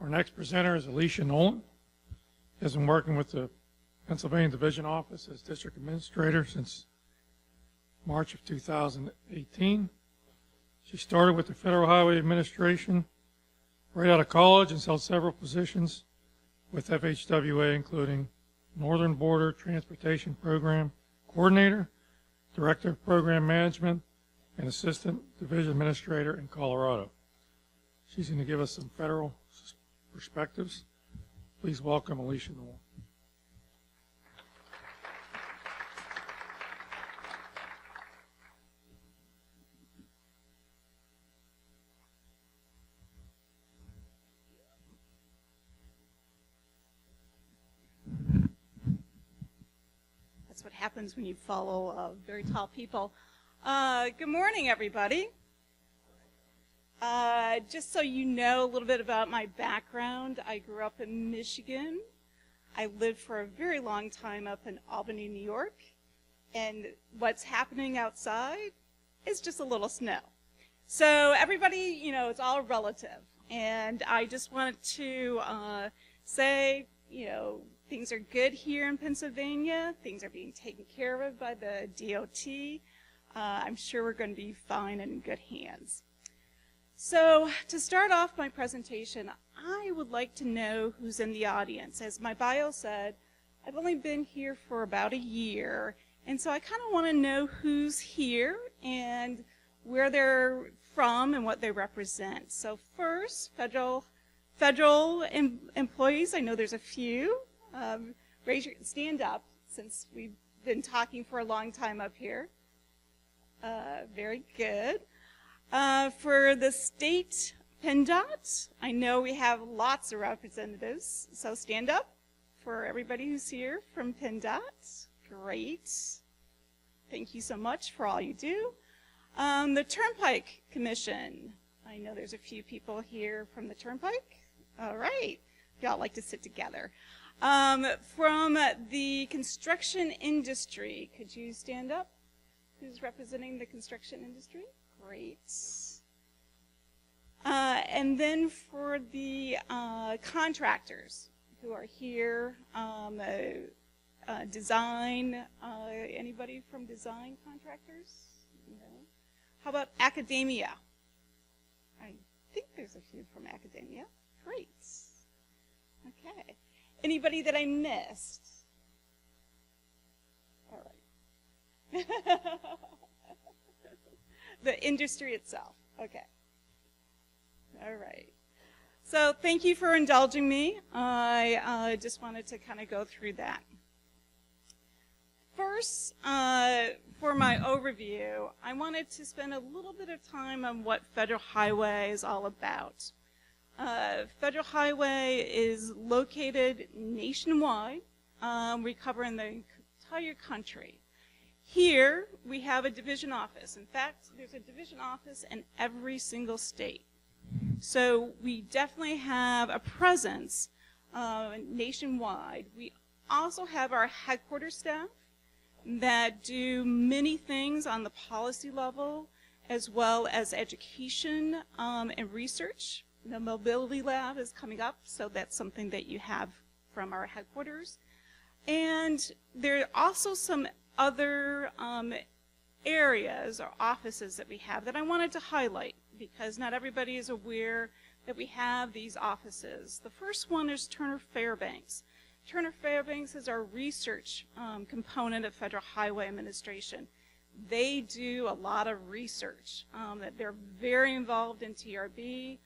Our next presenter is Alicia Nolan. She has been working with the Pennsylvania Division Office as District Administrator since March of 2018. She started with the Federal Highway Administration right out of college and held several positions with FHWA, including Northern Border Transportation Program Coordinator, Director of Program Management, and Assistant Division Administrator in Colorado. She's going to give us some federal perspectives. Please welcome Alicia Nolan. That's what happens when you follow very tall people. Good morning, everybody. Just so you know a little bit about my background, I grew up in Michigan. I lived for a very long time up in Albany, New York. And what's happening outside is just a little snow. So everybody, it's all relative. And I just wanted to say, things are good here in Pennsylvania. Things are being taken care of by the DOT. I'm sure we're going to be fine and in good hands. So to start off my presentation, I would like to know who's in the audience. As my bio said, I've only been here for about a year, and so I kind of want to know who's here and where they're from and what they represent. So first, federal employees. I know there's a few. Stand up, since we've been talking for a long time up here. Very good. For the state PennDOT, I know we have lots of representatives, so stand up for everybody who's here from PennDOT. Great. Thank you so much for all you do. The Turnpike Commission, I know there's a few people here from the Turnpike. All right. Y'all like to sit together. From the construction industry, could you stand up? Who's representing the construction industry? Great. And then for the contractors who are here, design, anybody from design contractors? No. How about academia? I think there's a few from academia. Great. Okay. Anybody that I missed? All right. The industry itself. Okay. All right. So thank you for indulging me. I just wanted to kind of go through that. First, for my overview, I wanted to spend a little bit of time on what Federal Highway is all about. Federal Highway is located nationwide. We cover in the entire country. Here, we have a division office. In fact, there's a division office in every single state. So we definitely have a presence nationwide. We also have our headquarters staff that do many things on the policy level, as well as education and research. The mobility lab is coming up, so that's something that you have from our headquarters. And there are also some other areas or offices that we have that I wanted to highlight, because not everybody is aware that we have these offices. The first one is Turner Fairbanks. Turner Fairbanks is our research component of Federal Highway Administration. They do a lot of research. They're very involved in TRB,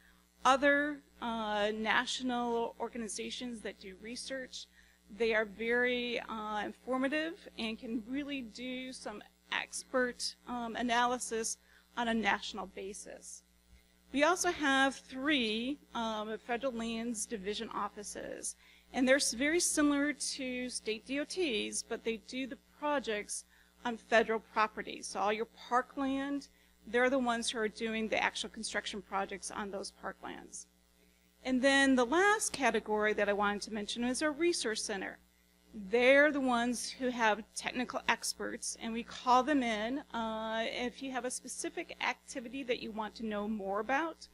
other national organizations that do research. They are very informative and can really do some expert analysis on a national basis. We also have 3 Federal Lands Division offices, and they're very similar to state DOTs, but they do the projects on federal property. So all your parkland, they're the ones who are doing the actual construction projects on those parklands. And then the last category that I wanted to mention is our resource center. They're the ones who have technical experts, and we call them in if you have a specific activity that you want to know more about,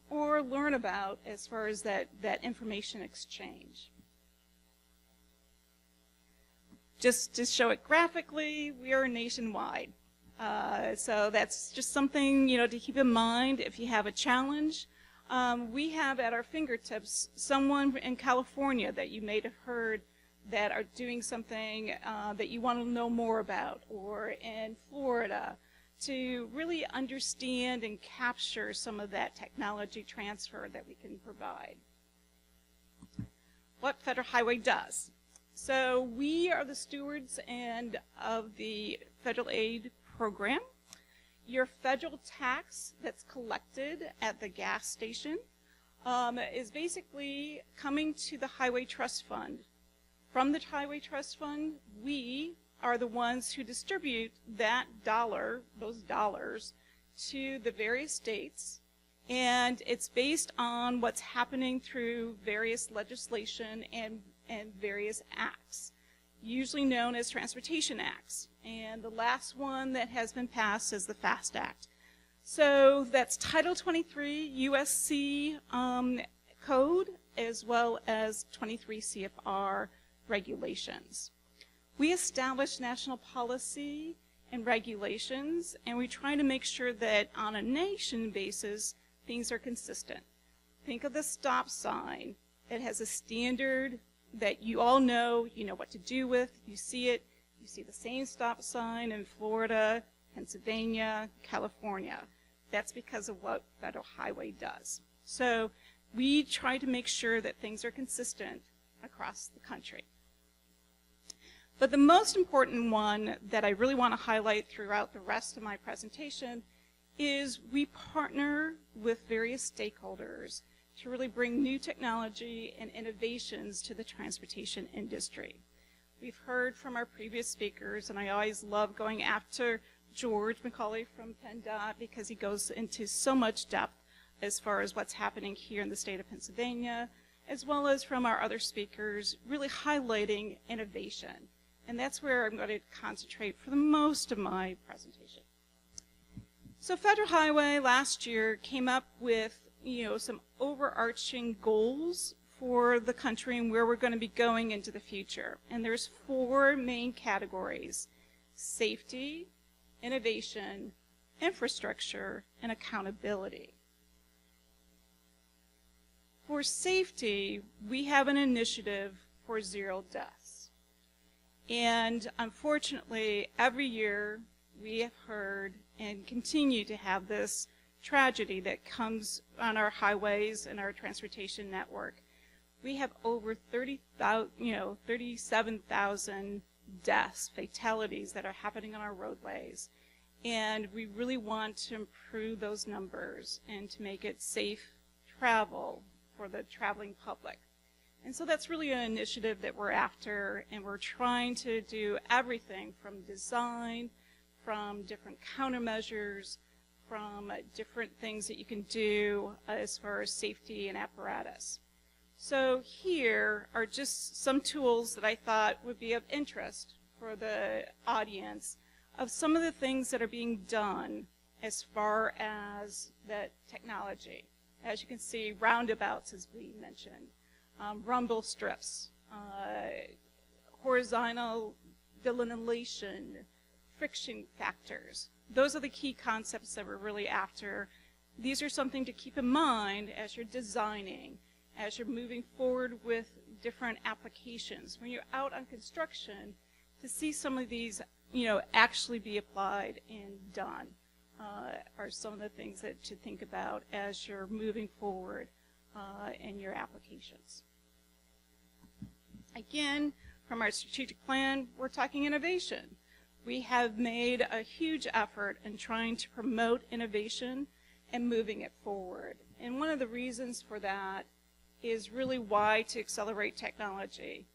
or learn about as far as that information exchange. Just to show it graphically, we are nationwide. So that's just something, to keep in mind if you have a challenge. We have at our fingertips someone in California that you may have heard that are doing something that you want to know more about, or in Florida, to really understand and capture some of that technology transfer that we can provide. What Federal Highway does. So we are the stewards of the federal aid program. Your federal tax that's collected at the gas station is basically coming to the Highway Trust Fund. From the Highway Trust Fund, we are the ones who distribute those dollars to the various states, and it's based on what's happening through various legislation and various acts, usually known as transportation acts. And the last one that has been passed is the FAST Act. So that's Title 23 USC code, as well as 23 CFR regulations. We establish national policy and regulations, and we try to make sure that on a nation basis, things are consistent. Think of the stop sign. It has a standard that you all know, you know what to do with. You see it. You see the same stop sign in Florida, Pennsylvania, California. That's because of what Federal Highway does. So we try to make sure that things are consistent across the country. But the most important one that I really want to highlight throughout the rest of my presentation is we partner with various stakeholders to really bring new technology and innovations to the transportation industry. We've heard from our previous speakers, and I always love going after George McCauley from PennDOT because he goes into so much depth as far as what's happening here in the state of Pennsylvania, as well as from our other speakers, really highlighting innovation. And that's where I'm going to concentrate for the most of my presentation. So Federal Highway last year came up with some overarching goals for the country and where we're going to be going into the future. And there's 4 main categories: safety, innovation, infrastructure, and accountability. For safety, we have an initiative for 0 deaths. And unfortunately, every year we have heard and continue to have this tragedy that comes on our highways and our transportation network. We have over 37,000 deaths, fatalities that are happening on our roadways. And we really want to improve those numbers and to make it safe travel for the traveling public. And so that's really an initiative that we're after, and we're trying to do everything from design, from different countermeasures, from different things that you can do as far as safety and apparatus. So here are just some tools that I thought would be of interest for the audience of some of the things that are being done as far as that technology. As you can see, roundabouts, as we mentioned, rumble strips, horizontal delineation, friction factors. Those are the key concepts that we're really after. These are something to keep in mind as you're designing, as you're moving forward with different applications. When you're out on construction, to see some of these, actually be applied and done are some of the things that to think about as you're moving forward in your applications. Again, from our strategic plan, we're talking innovation. We have made a huge effort in trying to promote innovation and moving it forward. And one of the reasons for that is really why to accelerate technology.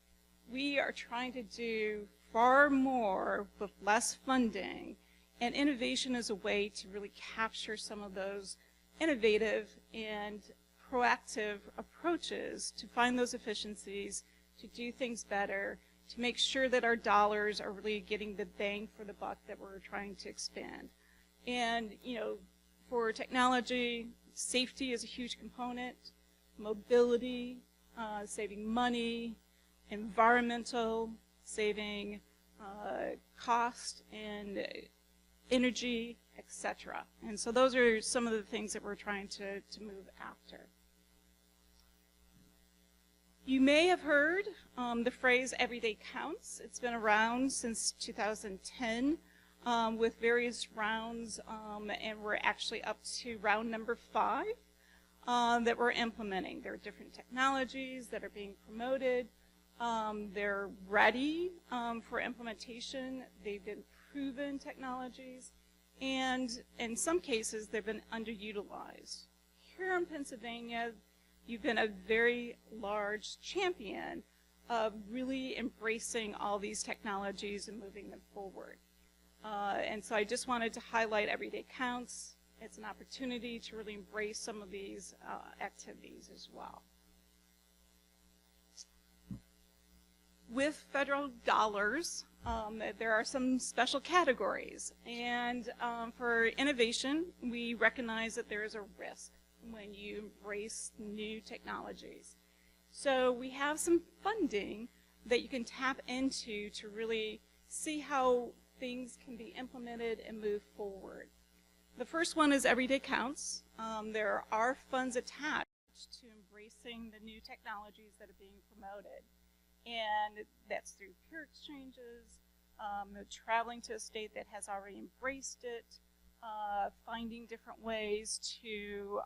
We are trying to do far more with less funding, and innovation is a way to really capture some of those innovative and proactive approaches to find those efficiencies, to do things better, to make sure that our dollars are really getting the bang for the buck that we're trying to expand. And, for technology, Safety is a huge component, mobility, saving money, environmental, saving cost and energy, etc. And so those are some of the things that we're trying to move after. You may have heard the phrase "every day counts." It's been around since 2010 with various rounds, and we're actually up to round number 5 that we're implementing. There are different technologies that are being promoted. They're ready for implementation. They've been proven technologies, and in some cases, they've been underutilized. Here in Pennsylvania, you've been a very large champion of really embracing all these technologies and moving them forward. And so I just wanted to highlight Every Day Counts. It's an opportunity to really embrace some of these activities as well. With federal dollars, there are some special categories. And for innovation, we recognize that there is a risk when you embrace new technologies. So we have some funding that you can tap into to really see how things can be implemented and move forward. The first one is Every Day Counts. There are funds attached to embracing the new technologies that are being promoted. And that's through peer exchanges, traveling to a state that has already embraced it, finding different ways to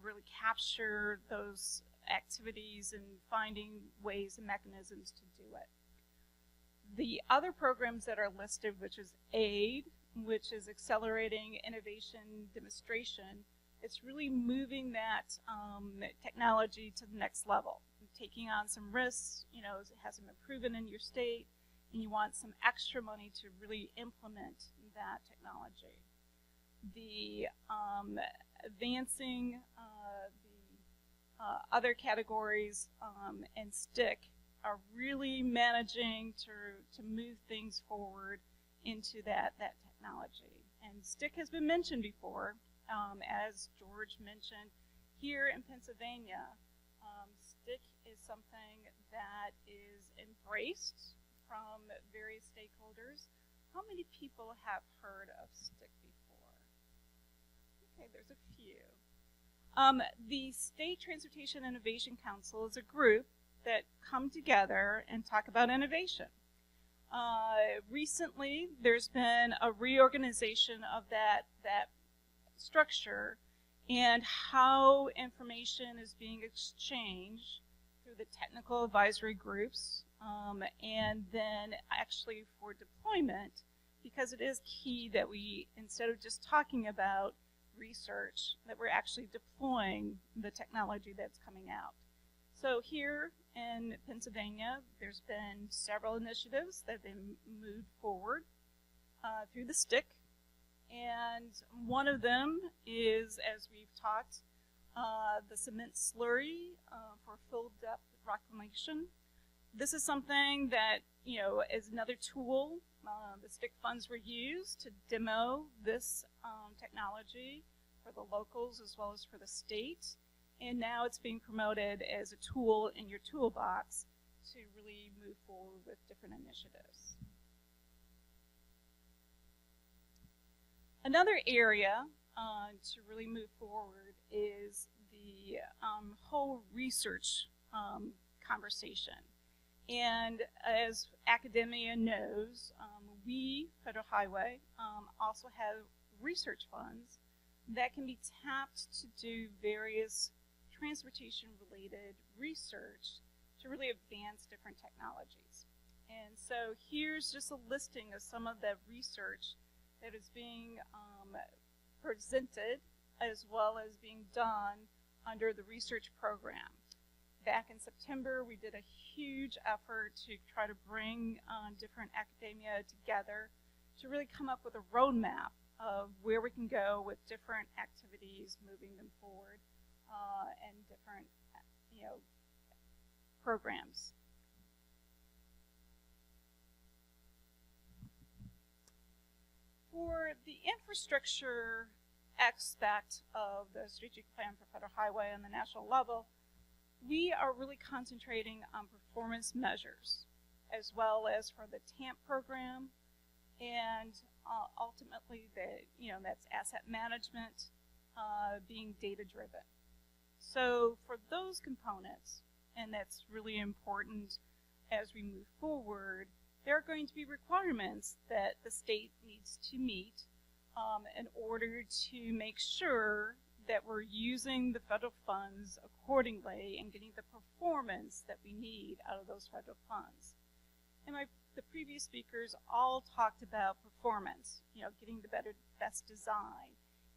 really capture those activities and finding ways and mechanisms to do it. The other programs that are listed, which is AID, which is Accelerating Innovation Demonstration, it's really moving that technology to the next level, taking on some risks. You know, it hasn't been proven in your state, and you want some extra money to really implement that technology. The advancing the other categories and STIC are really managing to move things forward into that technology. And STIC has been mentioned before, as George mentioned. Here in Pennsylvania, STIC is something that is embraced from various stakeholders. How many people have heard of STIC before? Okay, there's a few. The State Transportation Innovation Council is a group that come together and talk about innovation. Recently, there's been a reorganization of that structure and how information is being exchanged through the technical advisory groups, and then actually for deployment, because it is key that we, instead of just talking about research, that we're actually deploying the technology that's coming out. So here in Pennsylvania, there's been several initiatives that have been moved forward through the STIC. And one of them is, as we've talked, the cement slurry for fill depth reclamation. This is something that, you know, is another tool. The STIC funds were used to demo this technology for the locals as well as for the state. And now it's being promoted as a tool in your toolbox to really move forward with different initiatives. Another area to really move forward is the whole research conversation. And as academia knows, we, Federal Highway, also have research funds that can be tapped to do various transportation-related research to really advance different technologies. And so here's just a listing of some of the research that is being presented as well as being done under the research program. Back in September, we did a huge effort to try to bring different academia together to really come up with a roadmap of where we can go with different activities, moving them forward, and different, programs. For the infrastructure aspect of the strategic plan for Federal Highway on the national level, we are really concentrating on performance measures, as well as for the TAMP program, and ultimately that's asset management, being data driven. So for those components, and that's really important as we move forward, there are going to be requirements that the state needs to meet in order to make sure that we're using the federal funds accordingly and getting the performance that we need out of those federal funds. And the previous speakers all talked about performance, getting the best design,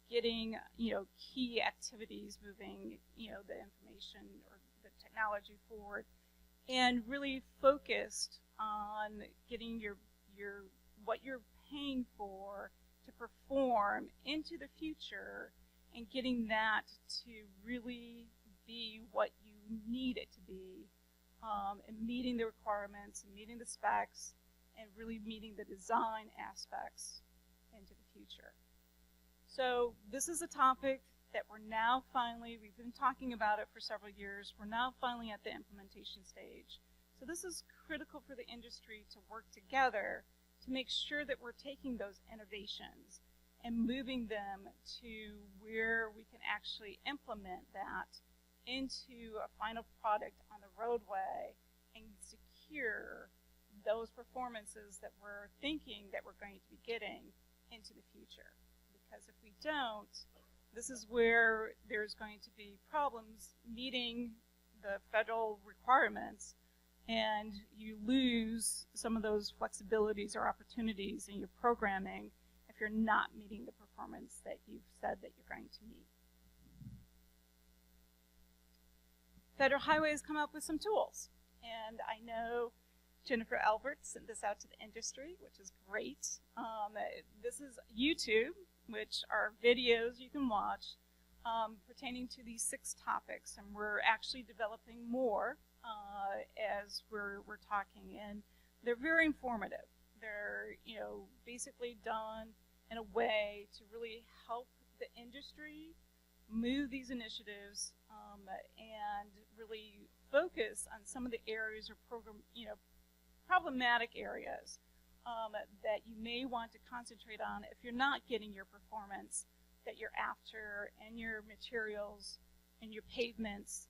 getting, key activities moving, the information or the technology forward, and really focused on getting what you're paying for to perform into the future, and getting that to really be what you need it to be, and meeting the requirements, and meeting the specs, and really meeting the design aspects into the future. So this is a topic that we're now finally, we've been talking about it for several years, we're now finally at the implementation stage. So this is critical for the industry to work together to make sure that we're taking those innovations and moving them to where we can actually implement that into a final product on the roadway and secure those performances that we're thinking that we're going to be getting into the future. Because if we don't, this is where there's going to be problems meeting the federal requirements, and you lose some of those flexibilities or opportunities in your programming if you're not meeting the performance that you've said that you're going to meet. Federal Highway has come up with some tools, and I know Jennifer Albert sent this out to the industry, which is great. This is YouTube, which are videos you can watch pertaining to these 6 topics, and we're actually developing more as we're talking, and they're very informative. They're basically done in a way to really help the industry move these initiatives and really focus on some of the areas or problematic areas that you may want to concentrate on if you're not getting your performance that you're after, and your materials and your pavements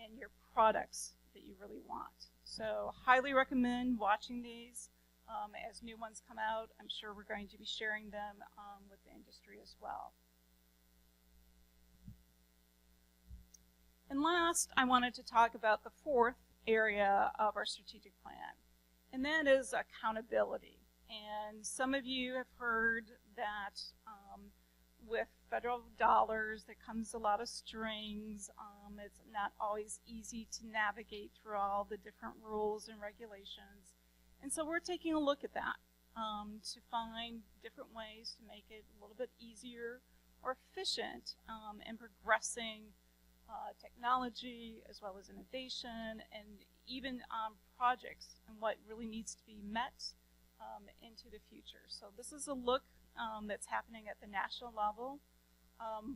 and your products that you really want. So highly recommend watching these. As new ones come out, I'm sure we're going to be sharing them with the industry as well. And last, I wanted to talk about the 4th area of our strategic plan, and that is accountability. And some of you have heard that with federal dollars, there comes a lot of strings. It's not always easy to navigate through all the different rules and regulations. And so we're taking a look at that to find different ways to make it a little bit easier or efficient in progressing technology as well as innovation, and even projects and what really needs to be met into the future. So this is a look that's happening at the national level.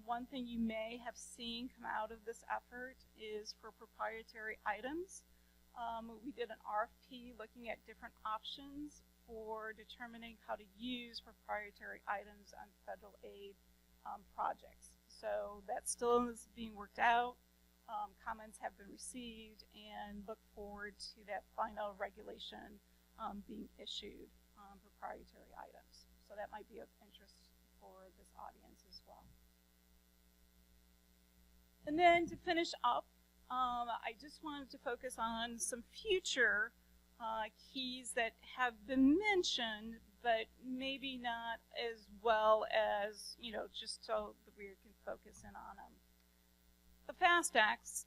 One thing you may have seen come out of this effort is for proprietary items. We did an RFP looking at different options for determining how to use proprietary items on federal aid projects. So that still is being worked out. Comments have been received, and look forward to that final regulation being issued on proprietary items. So that might be of interest for this audience as well. And then to finish up, I just wanted to focus on some future keys that have been mentioned, but maybe not as well as, just so that we can focus in on them. The FAST Act,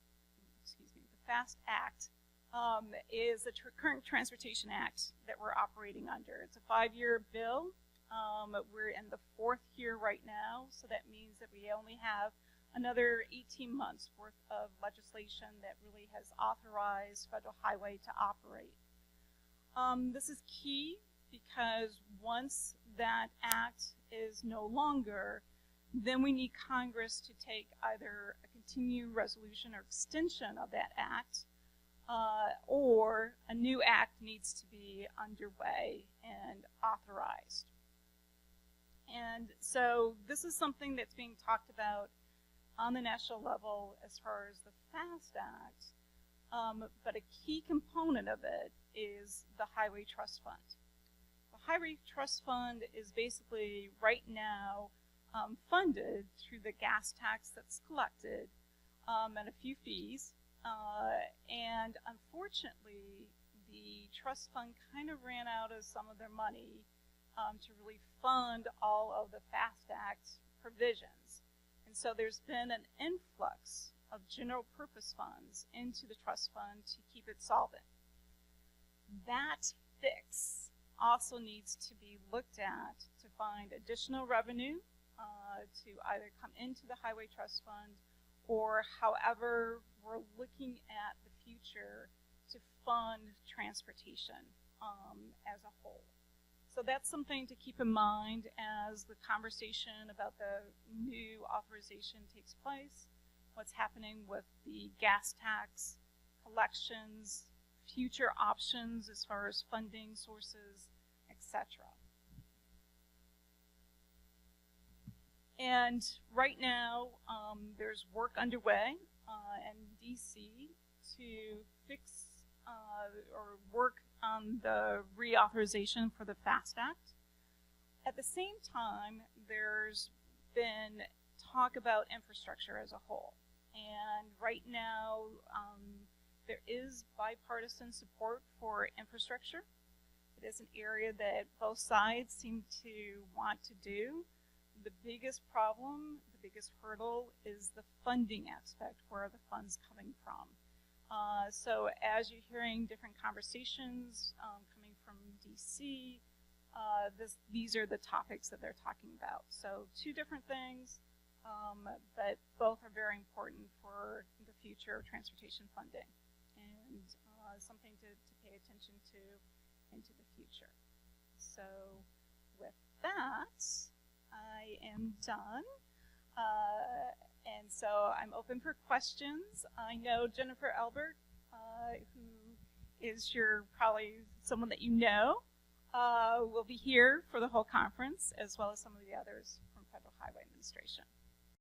is the current Transportation Act that we're operating under. It's a 5-year bill. We're in the 4th year right now, so that means that we only have another 18 months worth of legislation that really has authorized Federal Highway to operate. This is key because once that act is no longer, then we need Congress to take either a continuing resolution or extension of that act, or a new act needs to be underway and authorized. And so this is something that's being talked about on the national level as far as the FAST Act, but a key component of it is the Highway Trust Fund. The Highway Trust Fund is basically right now funded through the gas tax that's collected and a few fees. And unfortunately, the trust fund kind of ran out of some of their money to really fund all of the FAST Act provisions. And so there's been an influx of general purpose funds into the trust fund to keep it solvent. That fix also needs to be looked at to find additional revenue to either come into the Highway Trust Fund, or however we're looking at the future to fund transportation as a whole. So that's something to keep in mind as the conversation about the new authorization takes place, what's happening with the gas tax, collections, future options as far as funding sources, etc. And right now, there's work underway in DC to fix or work on the reauthorization for the FAST Act. At the same time, there's been talk about infrastructure as a whole. And right now, there is bipartisan support for infrastructure. It is an area that both sides seem to want to do. The biggest problem, the biggest hurdle is the funding aspect. Where are the funds coming from? So as you're hearing different conversations coming from DC, these are the topics that they're talking about. So two different things, but both are very important for the future of transportation funding, and something to pay attention to into the future. So with that, I am done. And so I'm open for questions. I know Jennifer Albert, who is probably someone that you know, will be here for the whole conference, as well as some of the others from Federal Highway Administration.